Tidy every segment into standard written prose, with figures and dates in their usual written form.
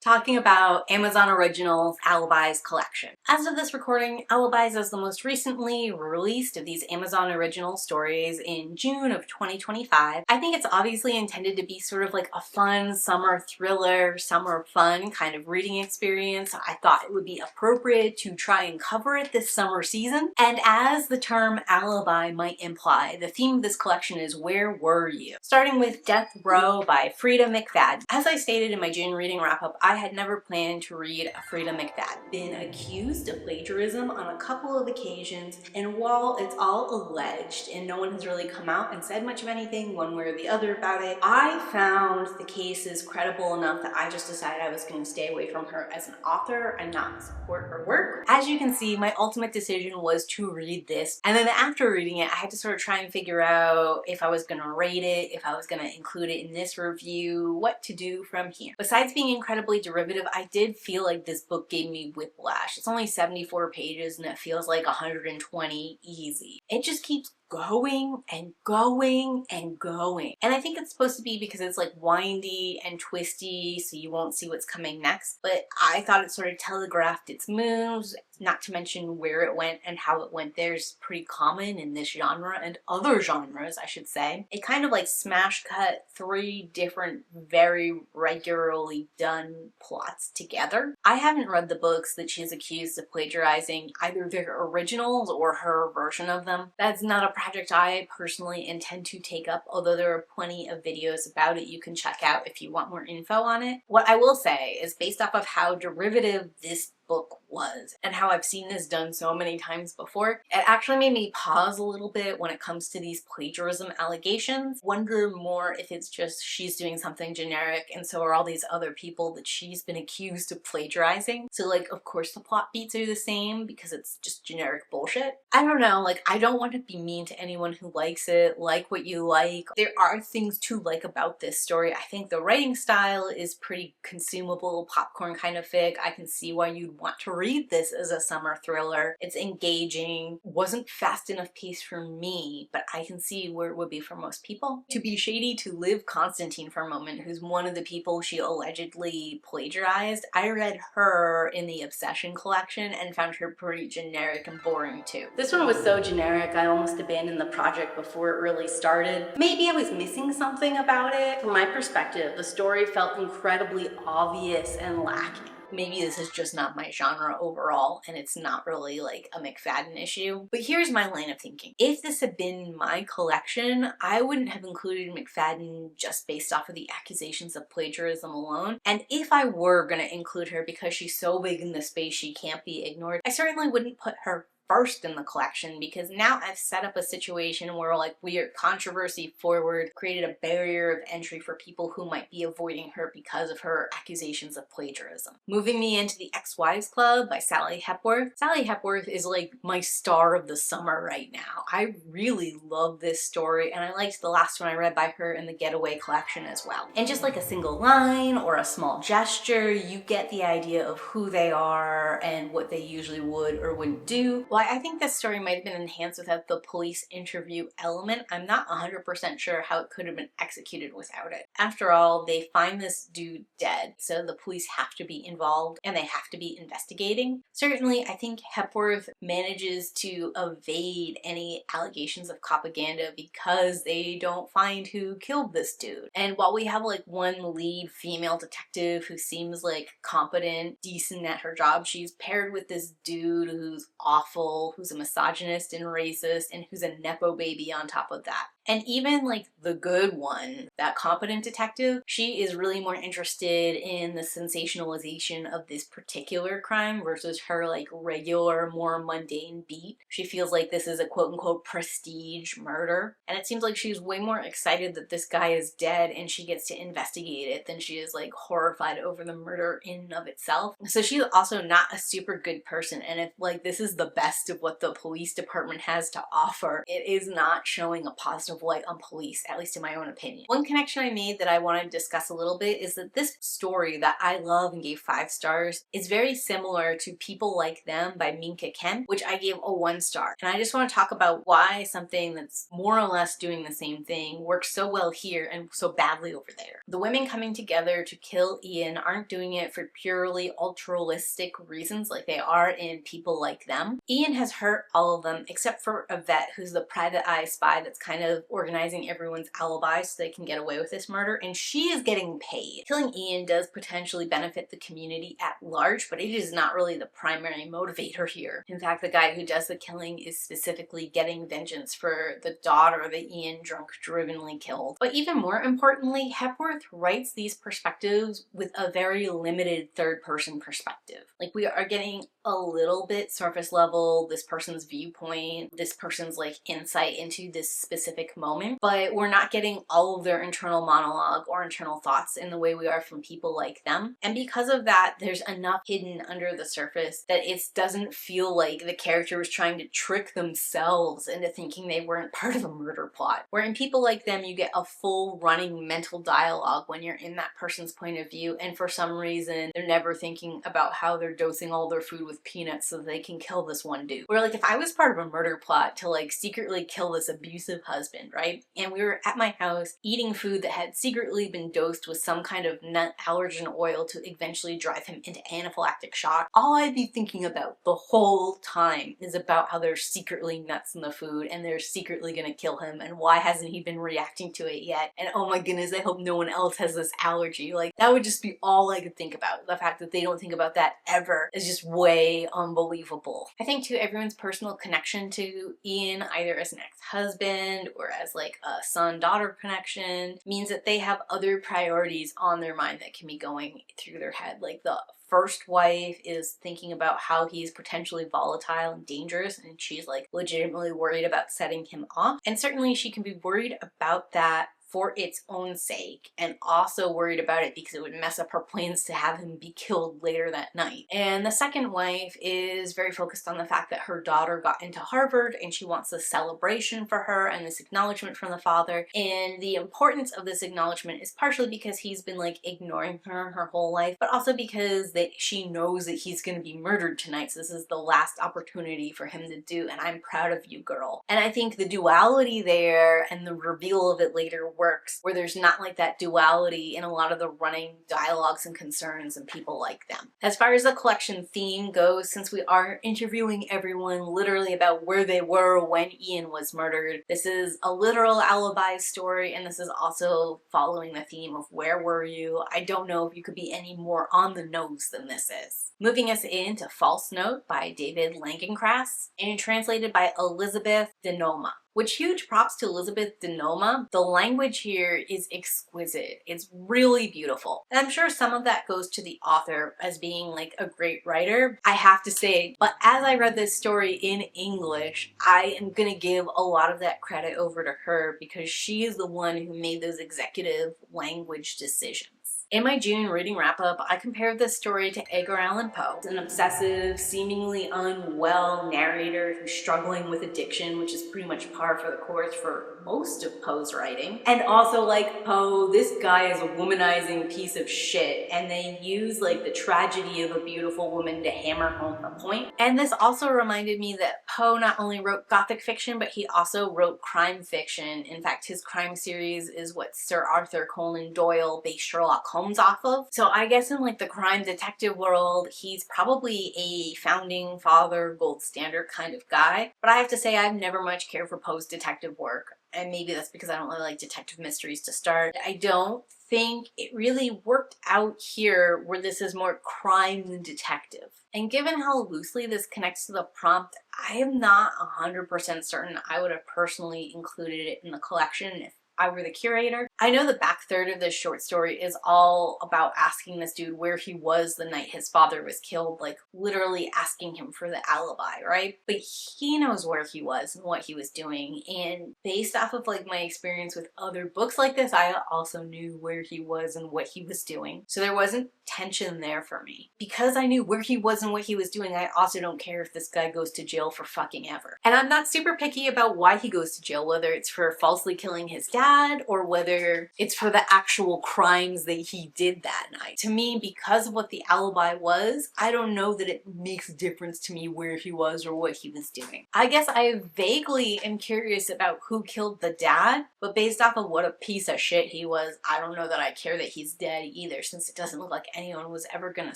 talking about Amazon Originals Alibis collection. As of this recording, Alibis is the most recently released of these Amazon Original stories in June of 2025. I think it's obviously intended to be sort of like a fun summer thriller, summer fun kind of reading experience. I thought it would be appropriate to try and cover it this summer season. And as the term alibi might imply, the theme of this collection is Where Were You? Starting with Death Row by Freida McFadden. As I stated in my June reading wrap-up, I had never planned to read a Freida McFadden. Been accused of plagiarism on a couple of occasions, and while it's all alleged and no one has really come out and said much of anything one way or the other about it, I found the cases credible enough that I just decided I was going to stay away from her as an author and not support her work. As you can see, my ultimate decision was to read this, and then after reading it, I had to sort of try and figure out if I was going to rate it, if I was going to include it in this review, what to do from here. Besides being incredibly derivative, I did feel like this book gave me whiplash. It's only 74 pages and it feels like 120 easy. It just keeps going and going and going. And I think it's supposed to be because it's like windy and twisty, so you won't see what's coming next. But I thought it sort of telegraphed its moves, not to mention where it went and how it went there is pretty common in this genre and other genres, I should say. It kind of like smash cut 3 different very regularly done plots together. I haven't read the books that she's accused of plagiarizing, either their originals or her version of them. That's not a project I personally intend to take up, although there are plenty of videos about it you can check out if you want more info on it. What I will say is, based off of how derivative this book was and how I've seen this done so many times before, it actually made me pause a little bit when it comes to these plagiarism allegations. Wonder more if it's just she's doing something generic and so are all these other people that she's been accused of plagiarizing. So like, of course the plot beats are the same because it's just generic bullshit. I don't know, like I don't want to be mean to anyone who likes it. Like what you like. There are things to like about this story. I think the writing style is pretty consumable, popcorn kind of fic. I can see why you'd want to read this as a summer thriller. It's engaging, wasn't fast enough pace for me, but I can see where it would be for most people. To be shady to Liv Constantine for a moment, who's one of the people she allegedly plagiarized, I read her in the Obsession collection and found her pretty generic and boring too. This one was so generic I almost abandoned the project before it really started. Maybe I was missing something about it. From my perspective, the story felt incredibly obvious and lacking. Maybe this is just not my genre overall, and it's not really like a McFadden issue. But here's my line of thinking. If this had been my collection, I wouldn't have included McFadden just based off of the accusations of plagiarism alone. And if I were gonna include her because she's so big in the space she can't be ignored, I certainly wouldn't put her first in the collection, because now I've set up a situation where like we are controversy forward, created a barrier of entry for people who might be avoiding her because of her accusations of plagiarism. Moving me into the Ex-Wives Club by Sally Hepworth. Sally Hepworth is like my star of the summer right now. I really love this story, and I liked the last one I read by her in the Getaway collection as well. And just like a single line or a small gesture, you get the idea of who they are and what they usually would or wouldn't do. Well, I think this story might have been enhanced without the police interview element. I'm not 100% sure how it could have been executed without it. After all, they find this dude dead, so the police have to be involved and they have to be investigating. Certainly, I think Hepworth manages to evade any allegations of propaganda because they don't find who killed this dude. And while we have like one lead female detective who seems like competent, decent at her job, she's paired with this dude who's awful, who's a misogynist and racist, and who's a nepo baby on top of that. And even like the good one, that competent detective, she is really more interested in the sensationalization of this particular crime versus her like regular, more mundane beat. She feels like this is a quote-unquote prestige murder. And it seems like she's way more excited that this guy is dead and she gets to investigate it than she is like horrified over the murder in and of itself. So she's also not a super good person, and if like this is the best of what the police department has to offer, it is not showing a positive of light on police, at least in my own opinion. One connection I made that I want to discuss a little bit is that this story that I love and gave 5 stars is very similar to People Like Them by Minka Kemp, which I gave a 1 star. And I just want to talk about why something that's more or less doing the same thing works so well here and so badly over there. The women coming together to kill Ian aren't doing it for purely altruistic reasons like they are in People Like Them. Ian has hurt all of them except for Yvette, who's the private eye spy that's kind of organizing everyone's alibi so they can get away with this murder, and she is getting paid. Killing Ian does potentially benefit the community at large, but it is not really the primary motivator here. In fact, the guy who does the killing is specifically getting vengeance for the daughter that Ian drunk-drivenly killed. But even more importantly, Hepworth writes these perspectives with a very limited third-person perspective. Like, we are getting a little bit surface level, this person's viewpoint, this person's like insight into this specific moment, but we're not getting all of their internal monologue or internal thoughts in the way we are from People Like Them. And because of that, there's enough hidden under the surface that it doesn't feel like the character was trying to trick themselves into thinking they weren't part of a murder plot. Where in People Like Them, you get a full running mental dialogue when you're in that person's point of view, and for some reason, they're never thinking about how they're dosing all their food with peanuts so they can kill this one dude. Where like, if I was part of a murder plot to like secretly kill this abusive husband, right? And we were at my house eating food that had secretly been dosed with some kind of nut allergen oil to eventually drive him into anaphylactic shock, all I'd be thinking about the whole time is about how there's secretly nuts in the food and they're secretly gonna kill him, and why hasn't he been reacting to it yet? And oh my goodness, I hope no one else has this allergy. Like, that would just be all I could think about. The fact that they don't think about that ever is just way unbelievable. I think too, everyone's personal connection to Ian, either as an ex-husband or as like a son-daughter connection, means that they have other priorities on their mind that can be going through their head. Like, the first wife is thinking about how he's potentially volatile and dangerous, and she's like legitimately worried about setting him off. And certainly she can be worried about that for its own sake, and also worried about it because it would mess up her plans to have him be killed later that night. And the second wife is very focused on the fact that her daughter got into Harvard and she wants a celebration for her and this acknowledgement from the father. And the importance of this acknowledgement is partially because he's been like ignoring her whole life, but also because she knows that he's gonna be murdered tonight, so this is the last opportunity for him to do, and I'm proud of you, girl. And I think the duality there and the reveal of it later works, where there's not like that duality in a lot of the running dialogues and concerns and People Like Them. As far as the collection theme goes, since we are interviewing everyone literally about where they were when Ian was murdered, this is a literal alibi story, and this is also following the theme of where were you? I don't know if you could be any more on the nose than this is. Moving us into False Note by David Lagercrantz and translated by Elizabeth Denoma. Which huge props to Elizabeth Denoma. The language here is exquisite. It's really beautiful. And I'm sure some of that goes to the author as being like a great writer, I have to say. But as I read this story in English, I am gonna give a lot of that credit over to her because she is the one who made those executive language decisions. In my June reading wrap-up, I compared this story to Edgar Allan Poe, an obsessive, seemingly unwell narrator who's struggling with addiction, which is pretty much par for the course for most of Poe's writing. And also, like Poe, this guy is a womanizing piece of shit, and they use like the tragedy of a beautiful woman to hammer home the point. And this also reminded me that Poe not only wrote gothic fiction, but he also wrote crime fiction. In fact, his crime series is what Sir Arthur Conan Doyle based Sherlock Holmes off of. So I guess in like the crime detective world, he's probably a founding father, gold standard kind of guy. But I have to say, I've never much cared for Poe's detective work. And maybe that's because I don't really like detective mysteries to start. I don't think it really worked out here where this is more crime than detective. And given how loosely this connects to the prompt, I am not 100% certain I would have personally included it in the collection if I were the curator. I know the back third of this short story is all about asking this dude where he was the night his father was killed, like literally asking him for the alibi, right? But he knows where he was and what he was doing, and based off of like my experience with other books like this, I also knew where he was and what he was doing. So there wasn't tension there for me. Because I knew where he was and what he was doing, I also don't care if this guy goes to jail for fucking ever. And I'm not super picky about why he goes to jail, whether it's for falsely killing his dad or whether it's for the actual crimes that he did that night. To me, because of what the alibi was, I don't know that it makes a difference to me where he was or what he was doing. I guess I vaguely am curious about who killed the dad, but based off of what a piece of shit he was, I don't know that I care that he's dead either, since it doesn't look like anyone was ever gonna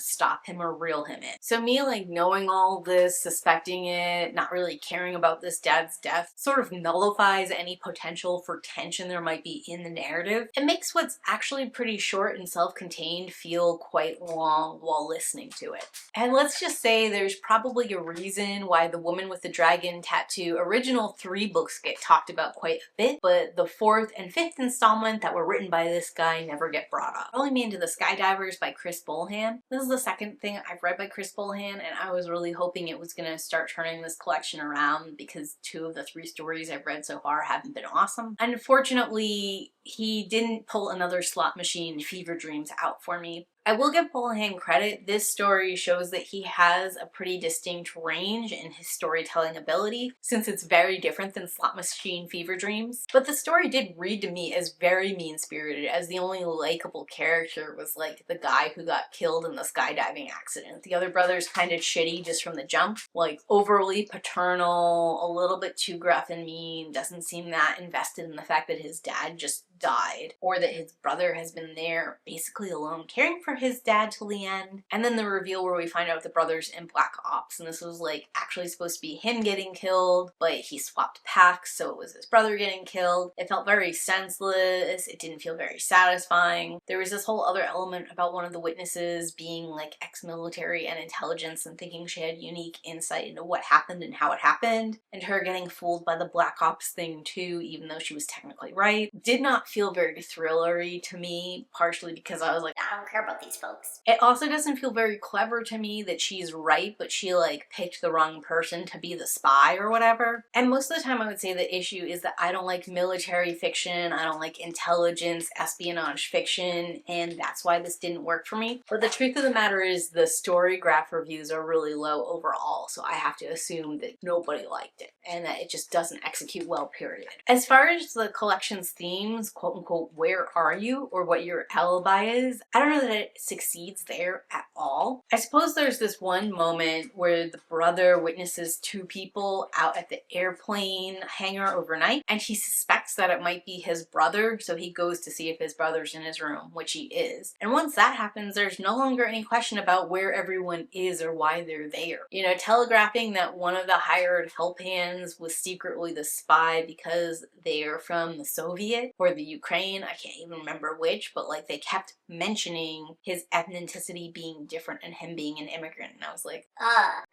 stop him or reel him in. So me like knowing all this, suspecting it, not really caring about this dad's death sort of nullifies any potential for tension there might be in the narrative. It makes what's actually pretty short and self-contained feel quite long while listening to it. And let's just say there's probably a reason why the woman with the dragon tattoo original 3 books get talked about quite a bit, but the 4th and 5th installment that were written by this guy never get brought up. Rolling me into the Skydivers by Chris Bohjalian. This is the second thing I've read by Chris Bohjalian, and I was really hoping it was gonna start turning this collection around because 2 of the 3 stories I've read so far haven't been awesome. Unfortunately, he didn't pull another slot machine Fever Dreams out for me. I will give Bohjalian credit. This story shows that he has a pretty distinct range in his storytelling ability, since it's very different than Slot Machine Fever Dreams. But the story did read to me as very mean-spirited, as the only likable character was like the guy who got killed in the skydiving accident. The other brother's kind of shitty just from the jump, like overly paternal, a little bit too gruff and mean, doesn't seem that invested in the fact that his dad just died, or that his brother has been there basically alone caring for his dad till the end. And then the reveal where we find out the brother's in Black Ops, and this was like actually supposed to be him getting killed, but he swapped packs, so it was his brother getting killed. It felt very senseless. It didn't feel very satisfying. There was this whole other element about one of the witnesses being like ex-military and intelligence and thinking she had unique insight into what happened and how it happened, and her getting fooled by the Black Ops thing too, even though she was technically right. Did not feel very thrillery to me, partially because I was like, I don't care about these folks. It also doesn't feel very clever to me that she's right, but she like picked the wrong person to be the spy or whatever. And most of the time I would say the issue is that I don't like military fiction, I don't like intelligence, espionage fiction, and that's why this didn't work for me. But the truth of the matter is the story graph reviews are really low overall, so I have to assume that nobody liked it and that it just doesn't execute well, period. As far as the collection's themes, quote unquote, where are you, or what your alibi is, I don't know that it succeeds there at all. I suppose there's this one moment where the brother witnesses 2 people out at the airplane hangar overnight, and he suspects that it might be his brother, so he goes to see if his brother's in his room, which he is. And once that happens, there's no longer any question about where everyone is or why they're there. You know, telegraphing that one of the hired help hands was secretly the spy because they're from the Soviet or the Ukraine, I can't even remember which, but like they kept mentioning his ethnicity being different and him being an immigrant, and I was like,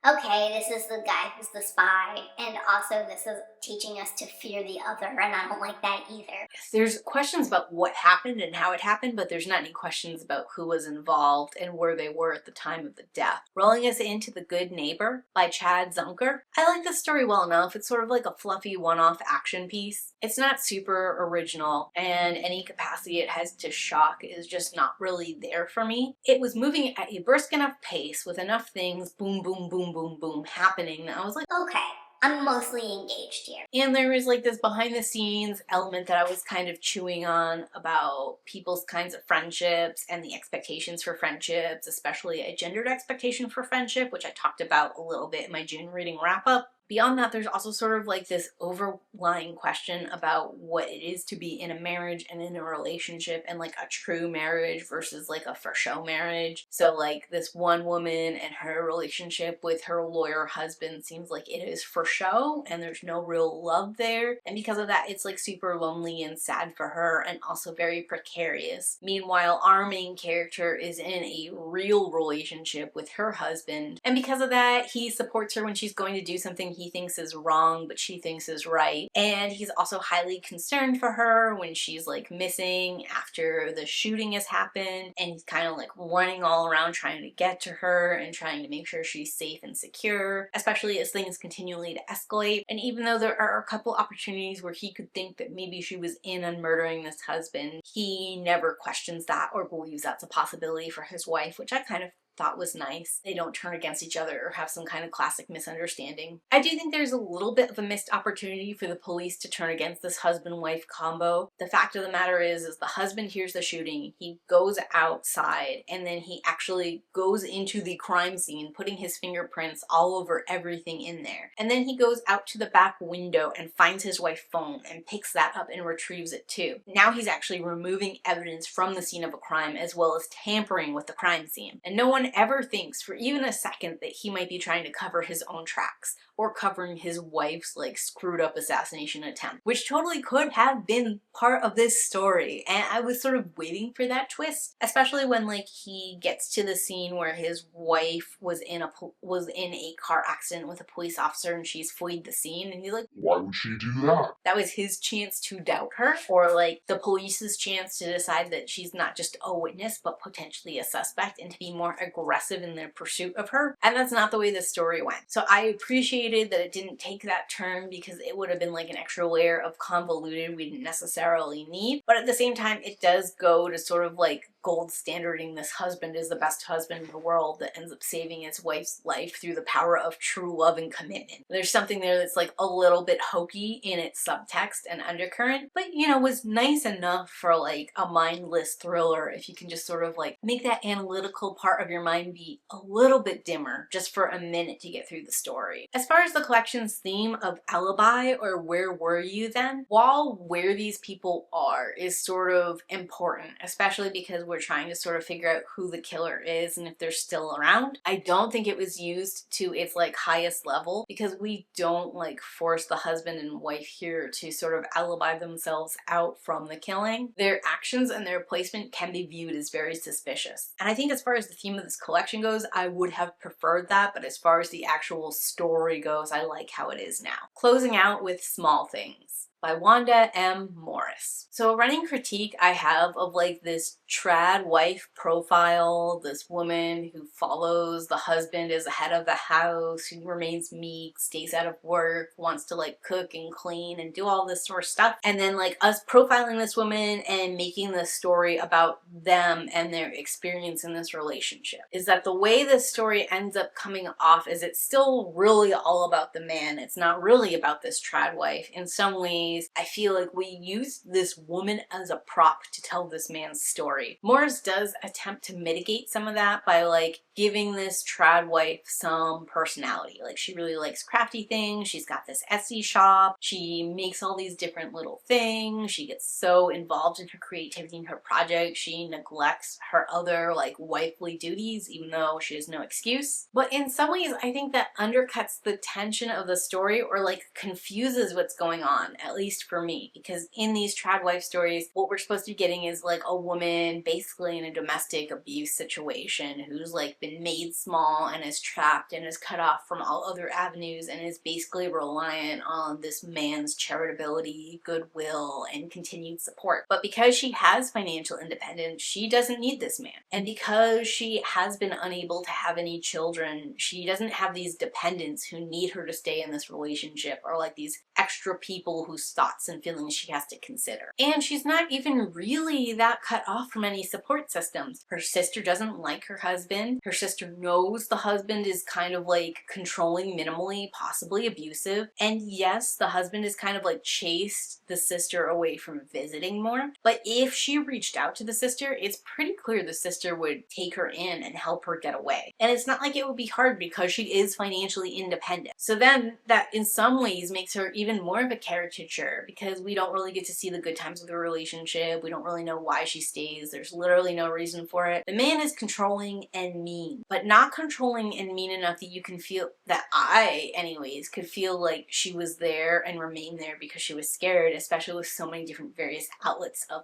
okay, this is the guy who's the spy, and also this is teaching us to fear the other, and I don't like that either. There's questions about what happened and how it happened, but there's not any questions about who was involved and where they were at the time of the death. Rolling us into The Good Neighbor by Chad Zunker. I like this story well enough. It's sort of like a fluffy one-off action piece. It's not super original, and any capacity it has to shock is just not really there for me. It was moving at a brisk enough pace with enough things boom, boom, boom, boom, boom happening that I was like, okay, I'm mostly engaged here. And there was like this behind the scenes element that I was kind of chewing on about people's kinds of friendships and the expectations for friendships, especially a gendered expectation for friendship, which I talked about a little bit in my June reading wrap up. Beyond that, there's also sort of like this overlying question about what it is to be in a marriage and in a relationship, and like a true marriage versus like a for show marriage. So like this one woman and her relationship with her lawyer husband seems like it is for show and there's no real love there. And because of that, it's like super lonely and sad for her and also very precarious. Meanwhile, our main character is in a real relationship with her husband. And because of that, he supports her when she's going to do something he he thinks is wrong but she thinks is right. And he's also highly concerned for her when she's like missing after the shooting has happened, and he's kind of like running all around trying to get to her and trying to make sure she's safe and secure, especially as things continually to escalate. And even though there are a couple opportunities where he could think that maybe she was in on murdering this husband, he never questions that or believes that's a possibility for his wife, which I kind of thought was nice. They don't turn against each other or have some kind of classic misunderstanding. I do think there's a little bit of a missed opportunity for the police to turn against this husband-wife combo. The fact of the matter is the husband hears the shooting, he goes outside, and then he actually goes into the crime scene, putting his fingerprints all over everything in there. And then he goes out to the back window and finds his wife's phone and picks that up and retrieves it too. Now he's actually removing evidence from the scene of a crime as well as tampering with the crime scene. And no one ever thinks for even a second that he might be trying to cover his own tracks or covering his wife's like screwed up assassination attempt, which totally could have been part of this story. And I was sort of waiting for that twist, especially when like he gets to the scene where his wife was in a car accident with a police officer and she's fled the scene, and he's like, why would she do that? That was his chance to doubt her, or like the police's chance to decide that she's not just a witness but potentially a suspect and to be more aggressive in their pursuit of her. And that's not the way the story went. So I appreciated that it didn't take that turn because it would have been like an extra layer of convoluted we didn't necessarily need. But at the same time, it does go to sort of like gold standarding this husband is the best husband in the world that ends up saving his wife's life through the power of true love and commitment. There's something there that's like a little bit hokey in its subtext and undercurrent, but you know, was nice enough for like a mindless thriller if you can just sort of like make that analytical part of your mind be a little bit dimmer just for a minute to get through the story. As far as the collection's theme of alibi or where were you then, while where these people are is sort of important, especially because we're trying to sort of figure out who the killer is and if they're still around. I don't think it was used to its like highest level because we don't like force the husband and wife here to sort of alibi themselves out from the killing. Their actions and their placement can be viewed as very suspicious. And I think as far as the theme of this collection goes, I would have preferred that, but as far as the actual story goes, I like how it is now. Closing out with Small Things by Wanda M. Morris. So a running critique I have of like this trad wife profile, this woman who follows the husband as the head of the house, who remains meek, stays out of work, wants to like cook and clean and do all this sort of stuff. And then like us profiling this woman and making this story about them and their experience in this relationship. Is that the way this story ends up coming off is it's still really all about the man. It's not really about this trad wife. In some ways, I feel like we used this woman as a prop to tell this man's story. Morris does attempt to mitigate some of that by like giving this trad wife some personality. Like she really likes crafty things, she's got this Etsy shop, she makes all these different little things, she gets so involved in her creativity and her project, she neglects her other like wifely duties even though she has no excuse. But in some ways I think that undercuts the tension of the story or like confuses what's going on, at least for me, because in these trad wife stories what we're supposed to be getting is like a woman basically in a domestic abuse situation who's like been made small and is trapped and is cut off from all other avenues and is basically reliant on this man's charitability, goodwill, and continued support. But because she has financial independence, she doesn't need this man. And because she has been unable to have any children, she doesn't have these dependents who need her to stay in this relationship or like these extra people whose thoughts and feelings she has to consider. And she's not even really that cut off from any support systems. Her sister doesn't like her husband. Her sister knows the husband is kind of like controlling minimally, possibly abusive. And yes, the husband is kind of like chased the sister away from visiting more. But if she reached out to the sister, it's pretty clear the sister would take her in and help her get away. And it's not like it would be hard because she is financially independent. So then that in some ways makes her even more of a caricature because we don't really get to see the good times of the relationship. We don't really know why she stays. There's literally no reason for it. The man is controlling and mean, but not controlling and mean enough that you can feel, that I anyways could feel like she was there and remained there because she was scared, especially with so many different various outlets of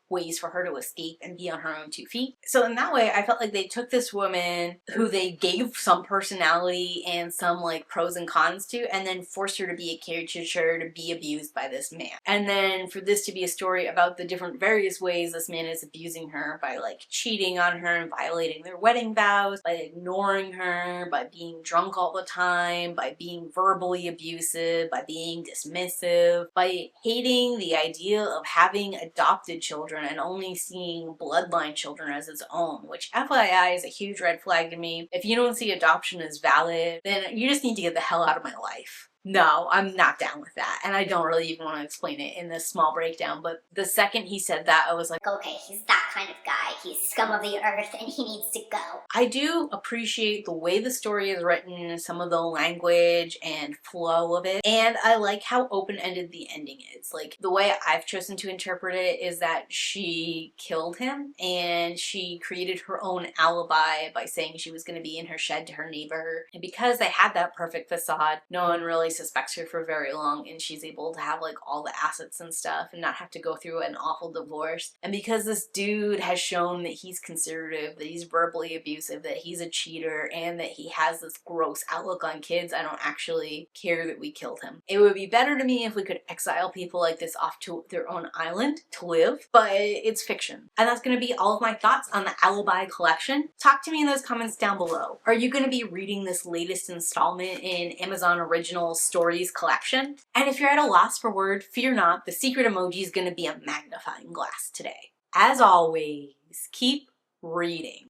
ways for her to escape and be on her own 2 feet. So in that way, I felt like they took this woman who they gave some personality and some like pros and cons to, and then forced her to be a caricature to be abused by this man. And then for this to be a story about the different various ways this man is abusing her by like cheating on her and violating their wedding vows, by ignoring her, by being drunk all the time, by being verbally abusive, by being dismissive, by hating the idea of having adopted children and only seeing bloodline children as its own, which FYI is a huge red flag to me. If you don't see adoption as valid, then you just need to get the hell out of my life. No, I'm not down with that, and I don't really even want to explain it in this small breakdown, but the second he said that, I was like, okay, he's that kind of guy. He's scum of the earth and he needs to go. I do appreciate the way the story is written, some of the language and flow of it, and I like how open-ended the ending is. Like, the way I've chosen to interpret it is that she killed him, and she created her own alibi by saying she was going to be in her shed to her neighbor, and because they had that perfect facade, no one really suspects her for very long, and she's able to have like all the assets and stuff and not have to go through an awful divorce. And because this dude has shown that he's conservative, that he's verbally abusive, that he's a cheater, and that he has this gross outlook on kids, I don't actually care that we killed him. It would be better to me if we could exile people like this off to their own island to live, but it's fiction. And that's going to be all of my thoughts on the Alibi collection. Talk to me in those comments down below. Are you going to be reading this latest installment in Amazon Originals Stories collection? And if you're at a loss for word, fear not, the secret emoji is going to be a magnifying glass today. As always, keep reading.